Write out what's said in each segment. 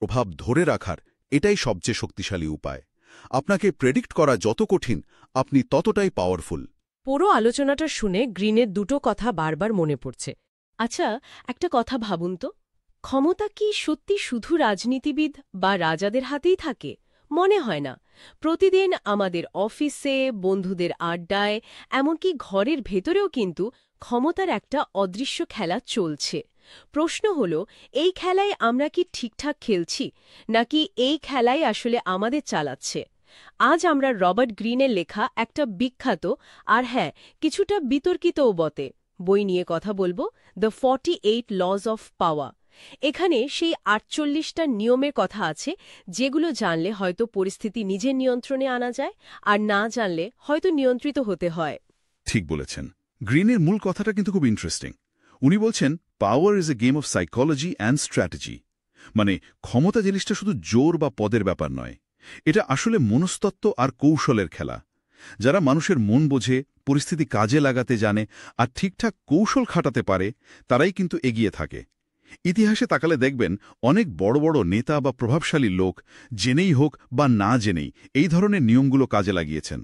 প্রভাব ধরে রাখার এটাই সবচেয়ে শক্তিশালী উপায়। আপনাকে প্রেডিক্ট করা যত কঠিন, আপনি ততটাই পাওয়ারফুল। পুরো আলোচনাটা শুনে গ্রিনের দুটো কথা বারবার মনে পড়ছে। আচ্ছা, একটা কথা ভাবুন তো, ক্ষমতা কি সত্যি শুধু রাজনীতিবিদ বা রাজাদের হাতেই থাকে? মনে হয় না। প্রতিদিন আমাদের অফিসে, বন্ধুদের আড্ডায়, এমনকি ঘরের ভেতরেও কিন্তু ক্ষমতার একটা অদৃশ্য খেলা চলছে। প্রশ্ন হল, এই খেলায় আমরা কি ঠিকঠাক খেলছি, নাকি এই খেলাই আসলে আমাদের চালাচ্ছে? আজ আমরা রবার্ট গ্রিনের লেখা একটা বিখ্যাত আর হ্যাঁ, কিছুটা বিতর্কিতও বটে বই নিয়ে কথা বলবো, দ্য 48 লজ অফ পাওয়ার। এখানে সেই 48টা নিয়মের কথা আছে, যেগুলো জানলে হয়তো পরিস্থিতি নিজের নিয়ন্ত্রণে আনা যায়, আর না জানলে হয়তো নিয়ন্ত্রিত হতে হয়। ঠিক বলেছেন। গ্রিনের মূল কথাটা কিন্তু খুব ইন্টারেস্টিং। উনি বলছেন, power is a game of psychology and strategy. মানে ক্ষমতা জিনিসটা শুধু জোর বা পদের ব্যাপার নয়, এটা আসলে মনস্তত্ত্ব আর কৌশলের খেলা। যারা মানুষের মন বোঝে, পরিস্থিতি কাজে লাগাতে জানে আর ঠিকঠাক কৌশল খাটাতে পারে, তারাই কিন্তু এগিয়ে থাকে। ইতিহাসে তাকালে দেখবেন, অনেক বড় বড় নেতা বা প্রভাবশালী লোক জেনেই হোক বা না জেনেই এই ধরনের নিয়মগুলো কাজে লাগিয়েছেন।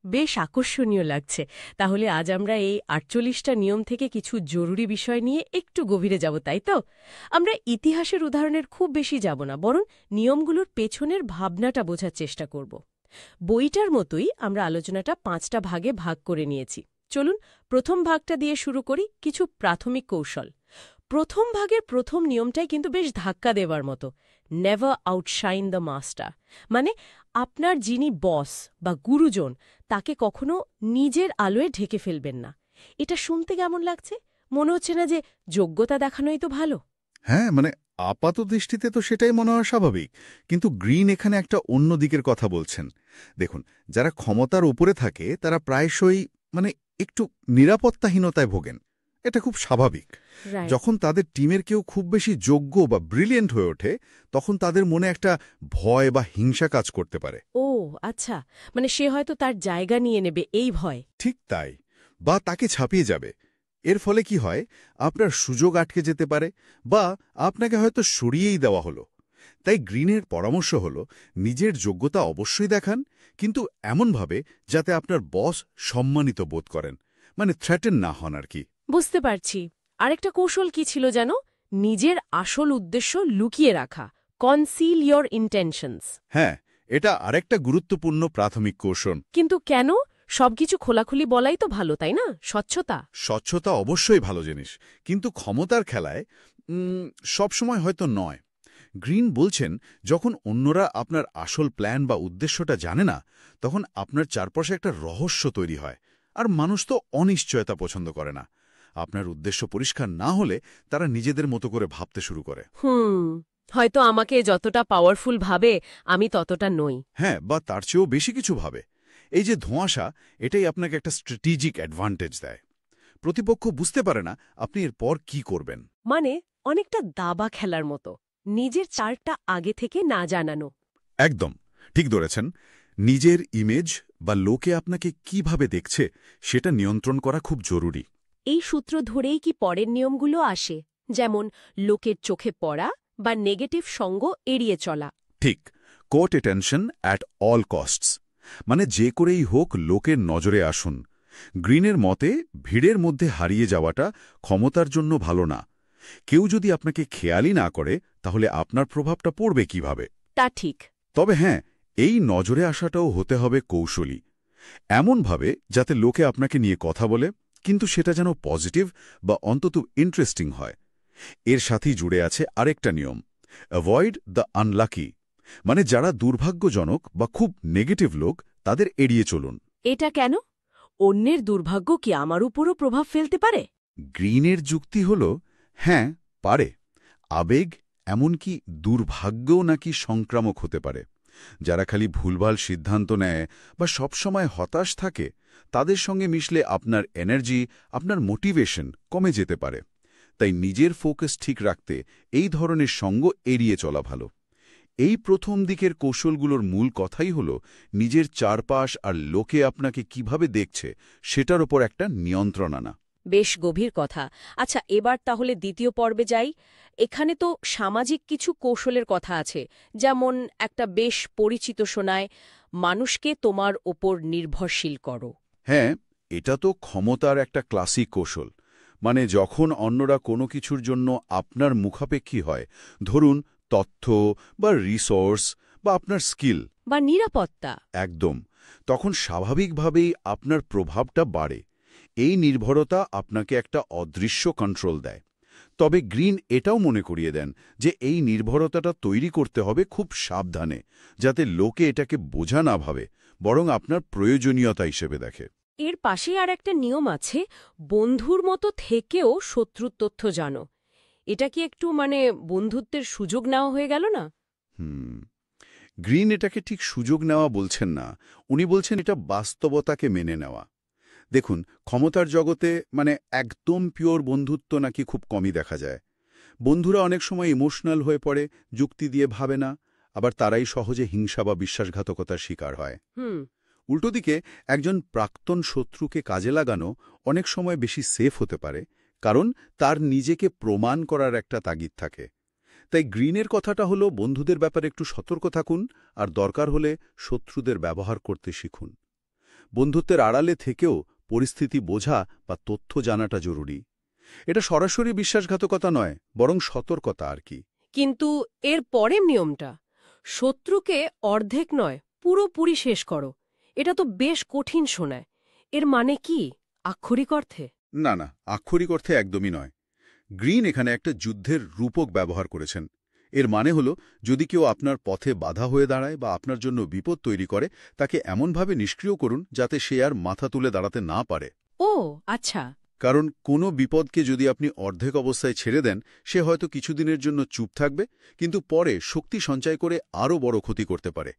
বেশ আকর্ষণীয় লাগছে। তাহলে আজ আমরা এই 48টা নিয়ম থেকে কিছু জরুরি বিষয় নিয়ে একটু গভীরে যাব, তাই তো? আমরা ইতিহাসের উদাহরণের খুব বেশি যাব না, বরং নিয়মগুলোর পেছনের ভাবনাটা বোঝার চেষ্টা করব। বইটার মতোই আমরা আলোচনাটা 5টা ভাগে ভাগ করে নিয়েছি। চলুন প্রথম ভাগটা দিয়ে শুরু করি, কিছু প্রাথমিক কৌশল। প্রথম ভাগের প্রথম নিয়মটাই কিন্তু বেশ ধাক্কা দেবার মতো, নেভার আউটশাইন দ্য মাস্টার। মানে আপনার যিনি বস বা গুরুজন, তাকে কখনো নিজের আলোয় ঢেকে ফেলবেন না। এটা শুনতে কেমন লাগছে? মনে হচ্ছে না যে যোগ্যতা দেখানোই তো ভালো? হ্যাঁ, মানে আপাত দৃষ্টিতে তো সেটাই মনে হয় স্বাভাবিক, কিন্তু গ্রিন এখানে একটা অন্য দিকের কথা বলছেন। দেখুন, যারা ক্ষমতার উপরে থাকে তারা প্রায়শই একটু নিরাপত্তাহীনতায় ভোগেন। এটা খুব স্বাভাবিক। যখন তাদের টিমের কেউ খুব বেশি যোগ্য বা ব্রিলিয়েন্ট হয়ে ওঠে, তখন তাদের মনে একটা ভয় বা হিংসা কাজ করতে পারে। ও আচ্ছা, মানে সে হয়তো তার জায়গা নিয়ে নেবে, এই ভয়। ঠিক তাই, বা তাকে ছাপিয়ে যাবে। এর ফলে কি হয়, আপনার সুযোগ আটকে যেতে পারে, বা আপনাকে হয়তো সরিয়েই দেওয়া হলো। তাই গ্রিনের পরামর্শ হল, নিজের যোগ্যতা অবশ্যই দেখান, কিন্তু এমনভাবে যাতে আপনার বস সম্মানিত বোধ করেন, মানে থ্রেটেন না হন আর কি। বুঝতে পারছি। আরেকটা কৌশল কি ছিল যেন? নিজের আসল উদ্দেশ্য লুকিয়ে রাখা, কনসিল ইয়োর ইন্টেনশনস। হ্যাঁ, এটা আরেকটা গুরুত্বপূর্ণ প্রাথমিক কৌশল। কিন্তু কেন? সবকিছু খোলাখুলি বলাই তো ভালো, তাই না? স্বচ্ছতা স্বচ্ছতা অবশ্যই ভালো জিনিস, কিন্তু ক্ষমতার খেলায় সবসময় হয়তো নয়। গ্রিন বলছেন, যখন অন্যরা আপনার আসল প্ল্যান বা উদ্দেশ্যটা জানে না, তখন আপনার চারপাশে একটা রহস্য তৈরি হয়। আর মানুষ তো অনিশ্চয়তা পছন্দ করে না। আপনার উদ্দেশ্য পরিষ্কার না হলে তারা নিজেদের মতো করে ভাবতে শুরু করে। হয়তো আমাকে যতটা পাওয়ারফুল ভাবে, আমি ততটা নই। হ্যাঁ, বা তার চেয়েও বেশি কিছু ভাবে। এই যে ধোঁয়াশা, এটাই আপনাকে একটা স্ট্র্যাটেজিক অ্যাডভান্টেজ দেয়। প্রতিপক্ষ বুঝতে পারে না আপনি এরপর কি করবেন। মানে অনেকটা দাবা খেলার মতো, নিজের চালটা আগে থেকে না জানানো। একদম ঠিক ধরেছেন। নিজের ইমেজ বা লোকে আপনাকে কিভাবে দেখছে, সেটা নিয়ন্ত্রণ করা খুব জরুরি। এই সূত্র ধরেই কি পরের নিয়মগুলো আসে, যেমন লোকের চোখে পড়া বা নেগেটিভ সঙ্গ এড়িয়ে চলা? ঠিক, quote attention at all costs, মানে যে করেই হোক লোকের নজরে আসুন। গ্রিনের মতে, ভিড়ের মধ্যে হারিয়ে যাওয়াটা ক্ষমতার জন্য ভালো না। কেউ যদি আপনাকে খেয়ালই না করে, তাহলে আপনার প্রভাবটা পড়বে কিভাবে? তা ঠিক। তবে হ্যাঁ, এই নজরে আসাটাও হতে হবে কৌশলী। এমনভাবে যাতে লোকে আপনাকে নিয়ে কথা বলে, কিন্তু সেটা যেন পজিটিভ বা অন্তত ইন্টারেস্টিং হয়। এর সাথেই জুড়ে আছে আরেকটা নিয়ম, অ্যাভয়েড দ্য আনলাকি, মানে যারা দুর্ভাগ্যজনক বা খুব নেগেটিভ লোক, তাদের এড়িয়ে চলুন। এটা কেন? অন্যের দুর্ভাগ্য কি আমার উপরও প্রভাব ফেলতে পারে? গ্রিনের যুক্তি হল, হ্যাঁ, পারে। আবেগ, এমনকি দুর্ভাগ্যও নাকি সংক্রামক হতে পারে। যারা খালি ভুলভাল সিদ্ধান্ত নেয় বা সবসময় হতাশ থাকে, তাদের সঙ্গে মিশলে আপনার এনার্জি, আপনার মোটিভেশন কমে যেতে পারে। তাই নিজের ফোকাস ঠিক রাখতে এই ধরনের সঙ্গ এড়িয়ে চলা ভালো। এই প্রথম দিকের কৌশলগুলোর মূল কথাই হল, নিজের চারপাশ আর লোকে আপনাকে কিভাবে দেখছে সেটার ওপর একটা নিয়ন্ত্রণ আনা। বেশ গভীর কথা। আচ্ছা, এবার তাহলে দ্বিতীয় পর্বে যাই। এখানে তো সামাজিক কিছু কৌশলের কথা আছে, যেমন একটা বেশ পরিচিত শোনায়, মানুষকে তোমার ওপর নির্ভরশীল করো। হ্যাঁ, এটা তো ক্ষমতার একটা ক্লাসিক কৌশল। মানে যখন অন্যরা কোনো কিছুর জন্য আপনার মুখাপেক্ষী হয়, ধরুন তথ্য বা রিসোর্স বা আপনার স্কিল, বা নিরাপত্তা। একদম, তখন স্বাভাবিকভাবেই আপনার প্রভাবটা বাড়ে। এই নির্ভরতা আপনাকে একটা অদৃশ্য কন্ট্রোল দেয়। তবে গ্রিন এটাও মনে করিয়ে দেন যে এই নির্ভরতাটা তৈরি করতে হবে খুব সাবধানে, যাতে লোকে এটাকে বোঝা না ভাবে, বরং আপনার প্রয়োজনীয়তা হিসেবে দেখে। এর পাশে আর একটা নিয়ম আছে, বন্ধুর মতো থেকেও শত্রুর তথ্য জানো। এটা কি একটু বন্ধুত্বের সুযোগ নেওয়া হয়ে গেল না? গ্রিন এটাকে ঠিক সুযোগ নেওয়া বলছেন না, উনি বলছেন এটা বাস্তবতাকে মেনে নেওয়া। দেখুন, ক্ষমতার জগতে একদম পিওর বন্ধুত্ব নাকি খুব কমই দেখা যায়। বন্ধুরা অনেক সময় ইমোশনাল হয়ে পড়ে, যুক্তি দিয়ে ভাবে না, আবার তারাই সহজে হিংসা বা বিশ্বাসঘাতকতার শিকার হয়। উল্টো দিকে একজন প্রাক্তন শত্রুকে কাজে লাগানো অনেক সময় বেশি সেফ হতে পারে, কারণ তার নিজেকে প্রমাণ করার একটা তাগিদ থাকে। তাই গ্রিনের কথাটা হলো বন্ধুদের ব্যাপারে একটু সতর্ক থাকুন, আর দরকার হলে শত্রুদের ব্যবহার করতে শিখুন। বন্ধুত্বের আড়ালে থেকেও পরিস্থিতি বোঝা বা তথ্য জানাটা জরুরি। এটা সরাসরি বিশ্বাসঘাতকতা নয়, বরং সতর্কতা আর কি। কিন্তু এর পরের নিয়মটা, শত্রুকে অর্ধেক নয় পুরোপুরি শেষ করো, এটা তো বেশ কঠিন শোনায়। এর মানে কি, আক্ষরিক অর্থে? না না, আক্ষরিক অর্থে একদমই নয়। গ্রিন এখানে একটা যুদ্ধের রূপক ব্যবহার করেছেন। এর মানে হলো, যদি কেউ আপনার পথে বাধা হয়ে দাঁড়ায় বা আপনার জন্য বিপদ তৈরি করে, তাকে এমনভাবে নিষ্ক্রিয় করুন যাতে সে আর মাথা তুলে দাঁড়াতে না পারে। ও আচ্ছা। কারণ কোনো বিপদকে যদি আপনি অর্ধেক অবস্থায় ছেড়ে দেন, সে হয়তো কিছুদিনের জন্য চুপ থাকবে, কিন্তু পরে শক্তি সঞ্চয় করে আরও বড় ক্ষতি করতে পারে।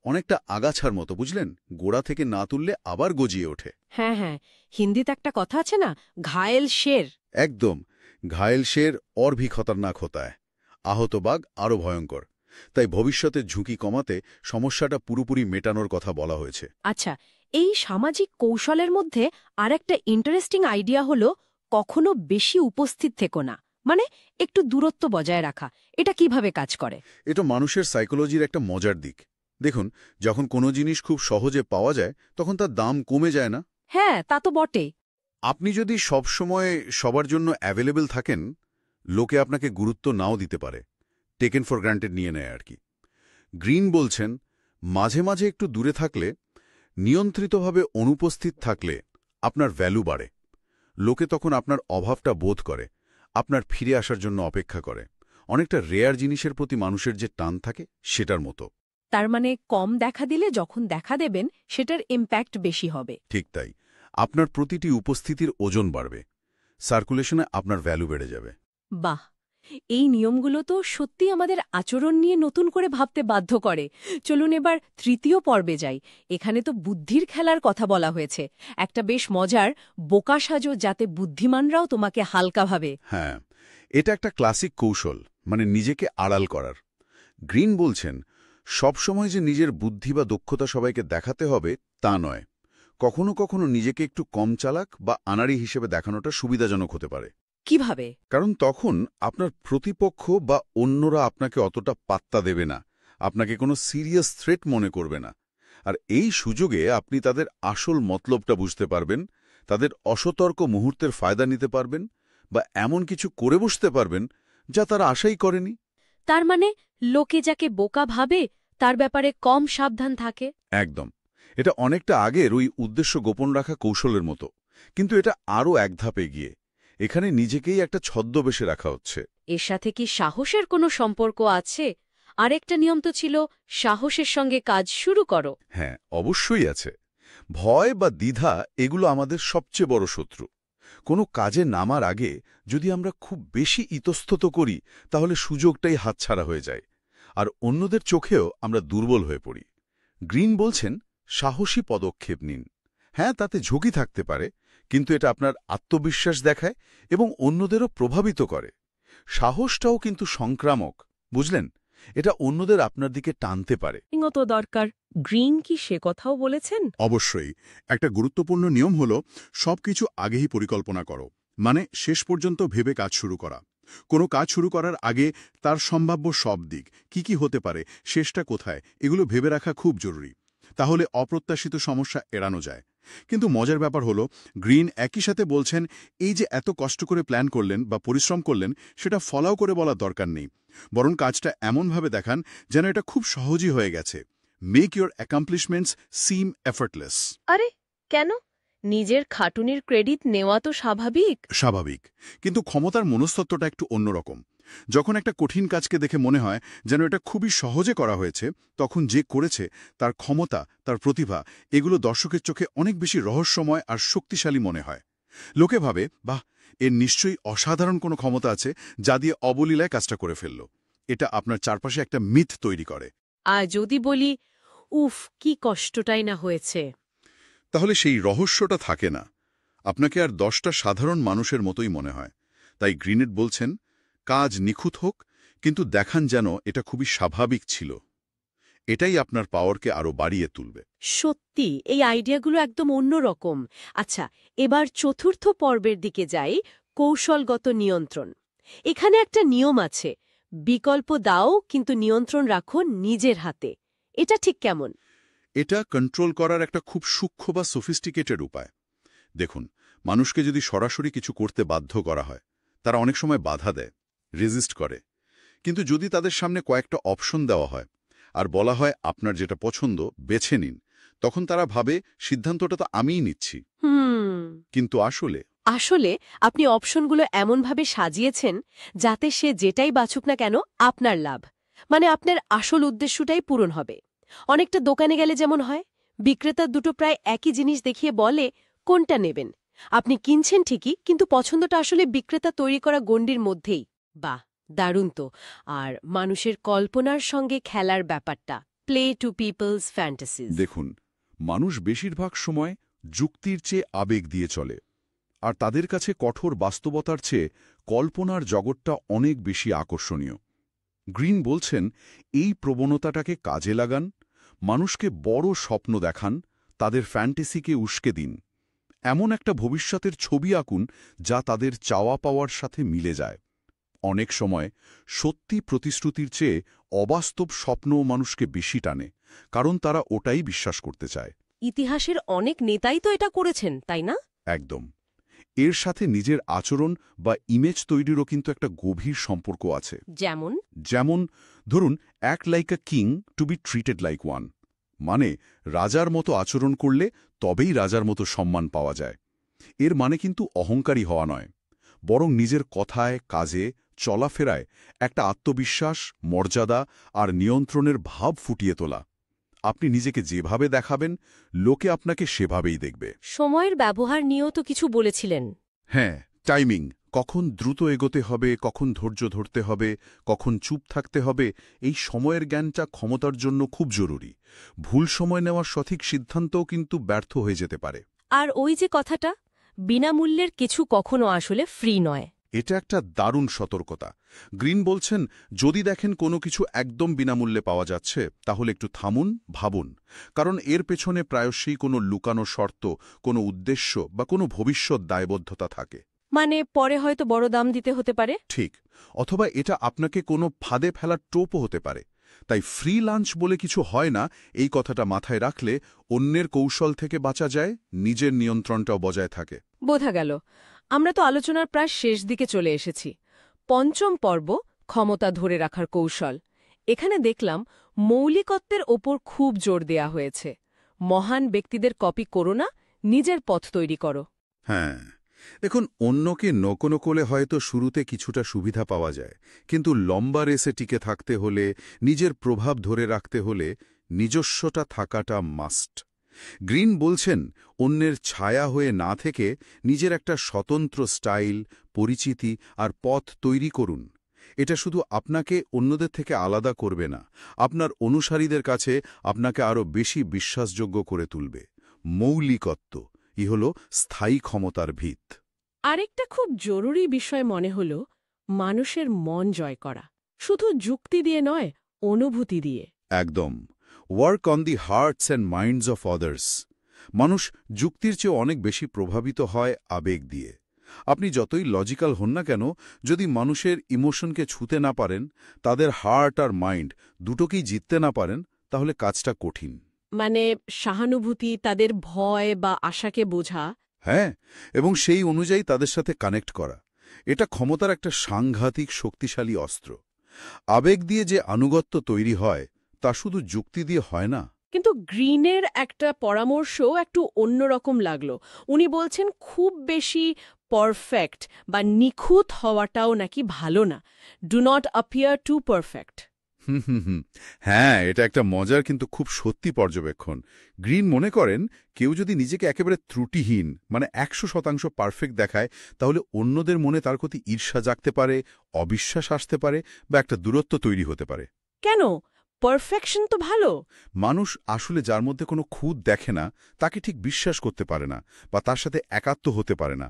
অনেকটা আগাছার মতো, বুঝলেন? গোড়া থেকে না তুললে আবার গজিয়ে ওঠে। হ্যাঁ হ্যাঁ, হিন্দিতে একটা কথা আছে না, ঘায়েল শের। একদম, ঘায়েল শের और भी खतरनाक होता है। আহত বাঘ আরও ভয়ঙ্কর। তাই ভবিষ্যতের ঝুঁকি কমাতে সমস্যাটা পুরোপুরি মেটানোর কথা বলা হয়েছে। আচ্ছা, এই সামাজিক কৌশলের মধ্যে আরেকটা ইন্টারেস্টিং আইডিয়া হলো, কখনো বেশি উপস্থিত থেকো না, একটু দূরত্ব বজায় রাখা। এটা কিভাবে কাজ করে? এটা মানুষের সাইকোলজির একটা মজার দিক। দেখুন, যখন কোনো জিনিস খুব সহজে পাওয়া যায়, তখন তার দাম কমে যায় না? হ্যাঁ, তা তো বটেই। আপনি যদি সবসময় সবার জন্য অ্যাভেলেবল থাকেন, লোকে আপনাকে গুরুত্ব নাও দিতে পারে, টেকেন ফর গ্রান্টেড নিয়ে নেয় আর কি। গ্রিন বলছেন, মাঝে মাঝে একটু দূরে থাকলে, নিয়ন্ত্রিতভাবে অনুপস্থিত থাকলে আপনার ভ্যালু বাড়ে। লোকে তখন আপনার অভাবটা বোধ করে, আপনার ফিরে আসার জন্য অপেক্ষা করে। অনেকটা রেয়ার জিনিসের প্রতি মানুষের যে টান থাকে, সেটার মতো। তার মানে কম দেখা দিলে যখন দেখা দেবেন, সেটার ইম্প্যাক্ট বেশি হবে। ঠিক তাই, আপনার প্রতিটি উপস্থিতির ওজন বাড়বে, সার্কুলেশনে আপনার ভ্যালু বেড়ে যাবে। বাহ, এই নিয়মগুলো তো সত্যি আমাদের আচরণ নিয়ে নতুন করে ভাবতে বাধ্য করে। চলুন এবার তৃতীয় পর্বে যাই। এখানে তো বুদ্ধির খেলার কথা বলা হয়েছে, একটা বেশ মজার, বোকা সাজো যাতে বুদ্ধিমানরাও তোমাকে হালকা ভাবে। হ্যাঁ, এটা একটা ক্লাসিক কৌশল, নিজেকে আড়াল করার। গ্রিন বলছেন, সবসময় যে নিজের বুদ্ধি বা দক্ষতা সবাইকে দেখাতে হবে তা নয়। কখনো কখনো নিজেকে একটু কম চালাক বা আনাড়ি হিসেবে দেখানোটা সুবিধাজনক হতে পারে। কিভাবে? কারণ তখন আপনার প্রতিপক্ষ বা অন্যরা আপনাকে অতটা পাত্তা দেবে না, আপনাকে কোনো সিরিয়াস থ্রেট মনে করবে না। আর এই সুযোগে আপনি তাদের আসল মতলবটা বুঝতে পারবেন, তাদের অসতর্ক মুহূর্তের ফায়দা নিতে পারবেন, বা এমন কিছু করে বসতে পারবেন যা তারা আশাই করেনি। তার মানে লোকে যাকে বোকা ভাবে তার ব্যাপারে কম সাবধান থাকে। একদম, এটা অনেকটা আগের ওই উদ্দেশ্য গোপন রাখা কৌশলের মতো, কিন্তু এটা আরও এক ধাপ এগিয়ে। এখানে নিজেকেই একটা ছদ্মবেশে রাখা হচ্ছে। এর সাথে কি সাহসের কোনো সম্পর্ক আছে? আরেকটা নিয়ম তো ছিল, সাহসের সঙ্গে কাজ শুরু করো। হ্যাঁ, অবশ্যই আছে। ভয় বা দ্বিধা এগুলো আমাদের সবচেয়ে বড় শত্রু। কোনো কাজে নামার আগে যদি আমরা খুব বেশি ইতস্তত করি, তাহলে সুযোগটাই হাতছাড়া হয়ে যায়, আর অন্যদের চোখেও আমরা দুর্বল হয়ে পড়ি। গ্রিন বলছেন, সাহসী পদক্ষেপ নিন। হ্যাঁ, তাতে ঝুঁকি থাকতে পারে, কিন্তু এটা আপনার আত্মবিশ্বাস দেখায় এবং অন্যদেরও প্রভাবিত করে। সাহসটাও কিন্তু সংক্রামক, বুঝলেন? এটা অন্যদের আপনার দিকে টানতে পারে। ব্যক্তিগত দরকার গ্রিন কি সে কথাও বলেছেন? অবশ্যই একটা গুরুত্বপূর্ণ নিয়ম হল সবকিছু আগেই পরিকল্পনা করো, মানে শেষ পর্যন্ত ভেবে কাজ শুরু করা। কোনো কাজ শুরু করার আগে তার সম্ভাব্য সব দিক কি হতে পারে, শেষটা কোথায়, এগুলো ভেবে রাখা খুব জরুরি। তাহলে অপ্রত্যাশিত সমস্যা এড়ানো যায়। কিন্তু মজার ব্যাপার হলো গ্রিন একই সাথে বলছেন এই যে এত কষ্ট করে প্ল্যান করলেন বা পরিশ্রম করলেন সেটা ফলাও করে বলার দরকার নেই, বরং কাজটা এমনভাবে দেখান যেন এটা খুব সহজই হয়ে গেছে। মেক ইউর অ্যাকমপ্লিশমেন্টস সিম এফর্টলেস। আরে কেন? নিজের খাটুনির ক্রেডিট নেওয়া তো স্বাভাবিক। স্বাভাবিক, কিন্তু ক্ষমতার মনস্তত্ত্বটা একটু অন্যরকম। যখন একটা কঠিন কাজকে দেখে মনে হয় যেন এটা খুবই সহজে করা হয়েছে, তখন যে করেছে তার ক্ষমতা, তার প্রতিভা, এগুলো দর্শকের চোখে অনেক বেশি রহস্যময় আর শক্তিশালী মনে হয়। লোকে ভাবে, বাহ, এর নিশ্চয়ই অসাধারণ কোনো ক্ষমতা আছে যা দিয়ে অবলীলায় কাজটা করে ফেলল। এটা আপনার চারপাশে একটা মিথ তৈরি করে। আর যদি বলি, উফ কি কষ্টটাই না হয়েছে, তাহলে সেই রহস্যটা থাকে না, আপনাকে আর 10টা সাধারণ মানুষের মতোই মনে হয়। তাই গ্রিনেট বলছেন, কাজ নিখুঁত হোক, কিন্তু দেখান যেন এটা খুবই স্বাভাবিক ছিল। এটাই আপনার পাওয়ারকে আরও বাড়িয়ে তুলবে। সত্যি এই আইডিয়াগুলো একদম অন্যরকম। আচ্ছা, এবার চতুর্থ পর্বের দিকে যাই, কৌশলগত নিয়ন্ত্রণ। এখানে একটা নিয়ম আছে, বিকল্প দাও কিন্তু নিয়ন্ত্রণ রাখো নিজের হাতে। এটা ঠিক কেমন? এটা কন্ট্রোল করার একটা খুব সূক্ষ্ম বা সোফিস্টিকেটেড উপায়। দেখুন, মানুষকে যদি সরাসরি কিছু করতে বাধ্য করা হয়, তারা অনেক সময় বাধা দেয়, রেজিস্ট করে। কিন্তু যদি তাদের সামনে কয়েকটা অপশন দেওয়া হয় আর বলা হয় আপনার যেটা পছন্দ বেছে নিন, তখন তারা ভাবে সিদ্ধান্তটা তো আমিই নিচ্ছি। কিন্তু আসলে আপনি অপশনগুলো এমনভাবে সাজিয়েছেন যাতে সে যেটাই বাছুক না কেন আপনার লাভ, মানে আপনার আসল উদ্দেশ্যটাই পূরণ হবে। অনেকটা দোকানে গেলে যেমন হয়, বিক্রেতা দুটো প্রায় একই জিনিস দেখিয়ে বলে কোনটা নেবেন। আপনি কিনছেন ঠিকই, কিন্তু পছন্দটা আসলে বিক্রেতা তৈরি করা গণ্ডির মধ্যেই। বাহ, দারুণ তো। আর মানুষের কল্পনার সঙ্গে খেলার ব্যাপারটা, প্লে টু পিপলস ফ্যান্টাসিজ। দেখুন, মানুষ বেশিরভাগ সময় যুক্তির চেয়ে আবেগ দিয়ে চলে, আর তাদের কাছে কঠোর বাস্তবতার চেয়ে কল্পনার জগৎটা অনেক বেশি আকর্ষণীয়। গ্রিন বলছেন, এই প্রবণতাটাকে কাজে লাগান, মানুষকে বড় স্বপ্ন দেখান, তাদের ফ্যান্টাসিকে উস্কে দিন। এমন একটা ভবিষ্যতের ছবি আঁকুন যা তাদের চাওয়া পাওয়ার সাথে মিলে যায়। অনেক সময় সত্যি প্রতিশ্রুতির চেয়ে অবাস্তব স্বপ্নও মানুষকে বেশি টানে, কারণ তারা ওটাই বিশ্বাস করতে চায়। ইতিহাসের অনেক নেতাই তো এটা করেছেন, তাই না? একদম। এর সাথে নিজের আচরণ বা ইমেজ তৈরিরও কিন্তু একটা গভীর সম্পর্ক আছে। যেমন ধরুন, act like a king to be treated like one, মানে রাজার মতো আচরণ করলে তবেই রাজার মতো সম্মান পাওয়া যায়। এর মানে কিন্তু অহংকারী হওয়া নয়, বরং নিজের কথায়, কাজে, চলাফেরায় একটা আত্মবিশ্বাস, মর্যাদা আর নিয়ন্ত্রণের ভাব ফুটিয়ে তোলা। আপনি নিজেকে যেভাবে দেখাবেন, লোকে আপনাকে সেভাবেই দেখবে। সময়ের ব্যবহার নিয়েও তো কিছু বলেছিলেন। হ্যাঁ, টাইমিং, কখন দ্রুত এগোতে হবে, কখন ধৈর্য ধরতে হবে, কখন চুপ থাকতে হবে, এই সময়ের জ্ঞানটা ক্ষমতার জন্য খুব জরুরি। ভুল সময় নেওয়ার সঠিক সিদ্ধান্তও কিন্তু ব্যর্থ হয়ে যেতে পারে। আর ওই যে কথাটা, বিনামূল্যের কিছু কখনো আসলে ফ্রি নয়। এটা একটা দারুণ সতর্কতা। গ্রিন বলছেন, যদি দেখেন কোনো কিছু একদম বিনামূল্যে পাওয়া যাচ্ছে, তাহলে একটু থামুন, ভাবুন, কারণ এর পেছনে প্রায়শই কোনো লুকানো শর্ত, কোনো উদ্দেশ্য বা কোনো ভবিষ্যৎ দায়বদ্ধতা থাকে। মানে পরে হয়তো বড় দাম দিতে হতে পারে। ঠিক, অথবা এটা আপনাকে কোনো ফাঁদে ফেলার টোপও হতে পারে। তাই ফ্রি লাঞ্চ বলে কিছু হয় না, এই কথাটা মাথায় রাখলে অন্যের কৌশল থেকে বাঁচা যায়, নিজের নিয়ন্ত্রণটাও বজায় থাকে। বোঝা গেল। আমরা তো আলোচনার প্রায় শেষ দিকে চলে এসেছি। পঞ্চম পর্ব, ক্ষমতা ধরে রাখার কৌশল। এখানে দেখলাম মৌলিকত্বের ওপর খুব জোর দেয়া হয়েছে। মহান ব্যক্তিদের কপি করো না, নিজের পথ তৈরি করো। হ্যাঁ, দেখুন, অন্যকে নকলে হয়তো শুরুতে কিছুটা সুবিধা পাওয়া যায়, কিন্তু লম্বা রেসে টিকে থাকতে হলে, নিজের প্রভাব ধরে রাখতে হলে নিজস্বটা থাকাটা মাস্ট। গ্রিন বলছেন, অন্যের ছায়া হয়ে না থেকে নিজের একটা স্বতন্ত্র স্টাইল, পরিচিতি আর পথ তৈরি করুন। এটা শুধু আপনাকে অন্যদের থেকে আলাদা করবে না, আপনার অনুসারীদের কাছে আপনাকে আরও বেশি বিশ্বাসযোগ্য করে তুলবে। মৌলিকত্ব হল স্থায়ী ক্ষমতার ভিত। আরেকটা খুব জরুরি বিষয় মনে হল মানুষের মন জয় করা। শুধু যুক্তি দিয়ে নয়, অনুভূতি দিয়ে। একদম। Work on the hertz and minds of others. মানুষ যুক্তির চেয়ে অনেক বেশি প্রভাবিত হয় আবেগ দিয়ে। আপনি যতই লজিক্যাল হন না কেন, যদি মানুষের ইমোশনকে ছুঁতে না পারেন, তাদের হার্ট আর মাইন্ড দুটোকেই জিততে না পারেন, তাহলে কাজটা কঠিন। মানে সহানুভূতি, তাদের ভয় বা আশাকে বোঝা। হ্যাঁ, এবং সেই অনুযায়ী তাদের সাথে কানেক্ট করা, এটা ক্ষমতার একটা সাংঘাতিক শক্তিশালী অস্ত্র। আবেগ দিয়ে যে আনুগত্য তৈরি হয় তা শুধু যুক্তি দিয়ে হয় না। কিন্তু গ্রিনের একটা পরামর্শ একটু অন্যরকম লাগলো। উনি বলছেন খুব বেশি পারফেক্ট বা নিখুঁত হওয়াটাও নাকি ভালো না। Do not appear to perfect. হ্যাঁ, এটা একটা মজার কিন্তু খুব সত্যি পর্যবেক্ষণ। গ্রিন মনে করেন, কেউ যদি নিজেকে একেবারে ত্রুটিহীন, মানে 100% পারফেক্ট দেখায়, তাহলে অন্যদের মনে তার প্রতি ঈর্ষা জাগতে পারে, অবিশ্বাস আসতে পারে, বা একটা দূরত্ব তৈরি হতে পারে। কেন? পারফেকশন তো ভালো। মানুষ আসলে যার মধ্যে কোনো খুঁত দেখে না, তাকে ঠিক বিশ্বাস করতে পারে না, বা তার সাথে একাত্ম হতে পারে না।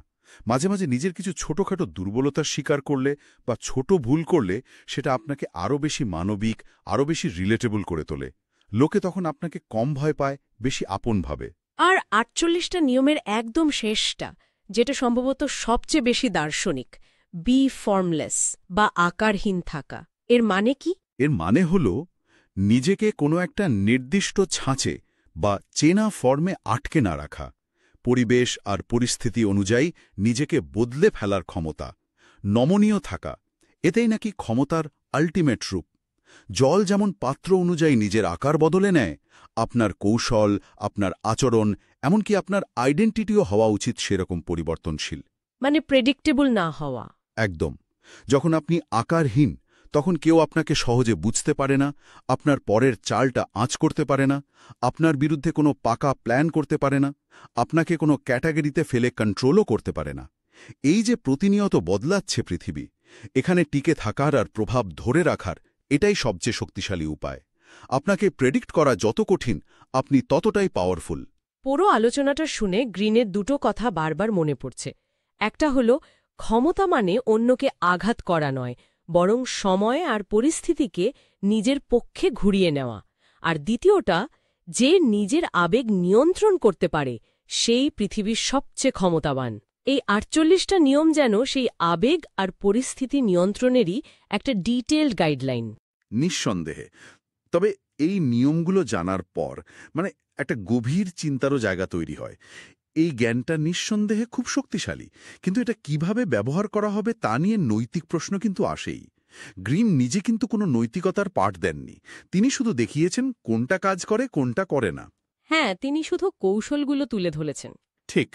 মাঝে মাঝে নিজের কিছু ছোটখাটো দুর্বলতার স্বীকার করলে বা ছোট ভুল করলে সেটা আপনাকে আরও বেশি মানবিক, আরও বেশি রিলেটেবল করে তোলে। লোকে তখন আপনাকে কম ভয় পায়, বেশি আপন ভাবে। আর 48টা নিয়মের একদম শেষটা, যেটা সম্ভবত সবচেয়ে বেশি দার্শনিক, বি ফর্মলেস বা আকারহীন থাকা, এর মানে কি? এর মানে হল নিজেকে কোনো একটা নির্দিষ্ট ছাঁচে বা চেনা ফর্মে আটকে না রাখা, পরিবেশ আর পরিস্থিতি অনুযায়ী নিজেকে বদলে ফেলার ক্ষমতা, নমনীয় থাকা, এতেই নাকি ক্ষমতার আল্টিমেট রূপ। জল যেমন পাত্র অনুযায়ী নিজের আকার বদলে নেয়, আপনার কৌশল, আপনার আচরণ, এমনকি আপনার আইডেন্টিটিও হওয়া উচিত সেরকম পরিবর্তনশীল। মানে প্রেডিক্টেবল না হওয়া। একদম। যখন আপনি আকারহীন, তখন কেউ আপনাকে সহজে বুঝতে পারে না, আপনার পরের চালটা আঁচ করতে পারে না, আপনার বিরুদ্ধে কোনো পাকা প্ল্যান করতে পারে না, আপনাকে কোনো ক্যাটাগরিতে ফেলে কন্ট্রোলও করতে পারে না। এই যে প্রতিনিয়ত বদলাচ্ছে পৃথিবী, এখানে টিকে থাকার আর প্রভাব ধরে রাখার এটাই সবচেয়ে শক্তিশালী উপায়। আপনাকে প্রেডিক্ট করা যত কঠিন, আপনি ততটাই পাওয়ারফুল। পুরো আলোচনাটা শুনে গ্রিনের দুটো কথা বারবার মনে পড়ছে। একটা হলো, ক্ষমতা মানে অন্যকে আঘাত করা নয়, বরং সময় আর পরিস্থিতিকে নিজের পক্ষে ঘুরিয়ে নেওয়া। আর দ্বিতীয়টা, যে নিজের আবেগ নিয়ন্ত্রণ করতে পারে সেই পৃথিবীর সবচেয়ে ক্ষমতাবান। এই 48টা নিয়ম যেন সেই আবেগ আর পরিস্থিতি নিয়ন্ত্রণেরই একটা ডিটেইলড গাইডলাইন। নিঃসন্দেহে। তবে এই নিয়মগুলো জানার পর একটা গভীর চিন্তারও জায়গা তৈরি হয়। এই জ্ঞানটা নিঃসন্দেহে খুব শক্তিশালী, কিন্তু এটা কিভাবে ব্যবহার করা হবে তা নিয়ে নৈতিক প্রশ্ন কিন্তু আসেই। গ্রিন নিজে কিন্তু কোনো নৈতিকতার পাঠ দেননি। তিনি শুধু দেখিয়েছেন কোনটা কাজ করে, কোনটা করে না। হ্যাঁ, তিনি শুধু কৌশলগুলো তুলে ধরেছেন। ঠিক,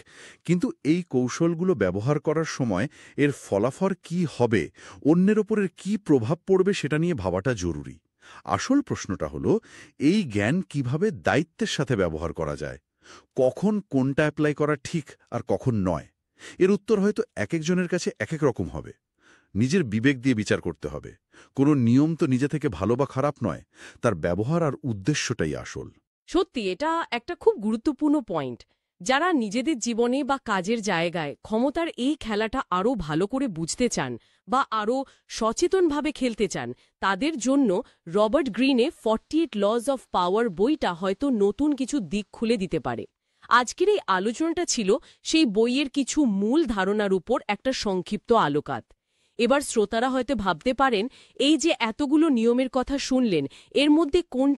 কিন্তু এই কৌশলগুলো ব্যবহার করার সময় এর ফলাফল কি হবে, অন্যের ওপরের কি প্রভাব পড়বে, সেটা নিয়ে ভাবাটা জরুরি। আসল প্রশ্নটা হলো, এই জ্ঞান কিভাবে দায়িত্বের সাথে ব্যবহার করা যায়, কখন কোনটা অ্যাপ্লাই করা ঠিক আর কখন নয়। এর উত্তর হয়তো এক একজনের কাছে এক এক রকম হবে। নিজের বিবেক দিয়ে বিচার করতে হবে। কোনো নিয়ম তো নিজে থেকে ভালো বা খারাপ নয়, তার ব্যবহার আর উদ্দেশ্যটাই আসল। সত্যি, এটা একটা খুব গুরুত্বপূর্ণ পয়েন্ট। যারা নিজেদের জীবনে বা কাজের জায়গায় ক্ষমতার এই খেলাটা আরও ভালো করে বুঝতে চান বা আরও সচেতনভাবে খেলতে চান, তাদের জন্য রবার্ট গ্রিনে 48 লজ অফ পাওয়ার বইটা হয়তো নতুন কিছু দিক খুলে দিতে পারে। আজকের এই আলোচনাটা ছিল সেই বইয়ের কিছু মূল ধারণার উপর একটা সংক্ষিপ্ত আলোকাত। এবার শ্রোতারা হয়তো ভাবতে পারেন, এই যে এতগুলো নিয়মের কথা শুনলেন, এর মধ্যে কোনটা